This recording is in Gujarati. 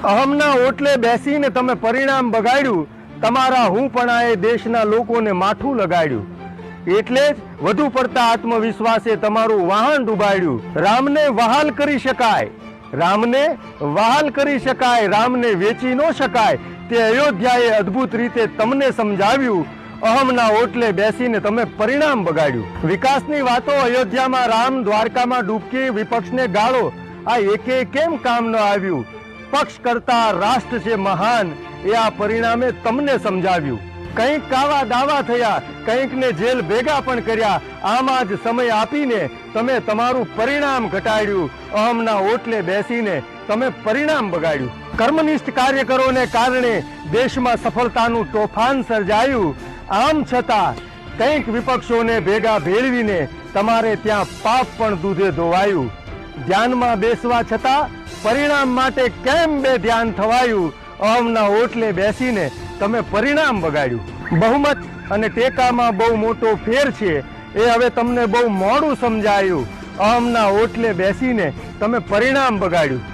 અહમના ઓટલે બેસીને તમે પરિણામ બગાડ્યું, તમારા હુંપણાએ દેશના લોકોને માથું લગાડ્યું, એટલે જ વધુ પડતા આત્મવિશ્વાસે તમારું વાહન ડૂબાડ્યું. રામને વહાલ કરી શકાય, રામને વહાલ કરી શકાય, રામને વેચી ન શકાય, તે અયોધ્યાએ અદ્ભુત રીતે તમને સમજાવ્યું. અહમના ઓટલે બેસીને તમે પરિણામ બગાડ્યું. વિકાસની વાતો અયોધ્યામાં રામ, દ્વારકામાં ડૂબકી, વિપક્ષને ગાળો, આ એકે કેમ કામ ન આવ્યું? પક્ષ કરતા રાષ્ટ્ર છે મહાન, એ આ પરિણામે તમને સમજાવ્યું. કંઈક કાવા દાવા થયા, કંઈકને જેલ ભેગા પણ કર્યા, આમાં જ સમય આપીને તમે તમારું પરિણામ ઘટાડ્યું. અહમના ઓટલે બેસીને તમે પરિણામ બગાડ્યું. કર્મનિષ્ઠ કાર્યકરોને કારણે દેશમાં સફળતાનું તોફાન સર્જાયું. આમ છતાં કંઈક વિપક્ષોને ભેગા ભેળવીને તમારે ત્યાં પાપ પણ દૂધે ધોવાયું. ધ્યાનમાં બેસવા છતાં પરિણામ માટે કેમ બે ધ્યાન થવાયું? અહમના ઓટલે બેસીને તમે પરિણામ બગાડ્યું. બહુમત અને ટેકામાં બહુ મોટો ફેર છે, એ હવે તમને બહુ મોડું સમજાયું. અહમના ઓટલે બેસીને તમે પરિણામ બગાડ્યું.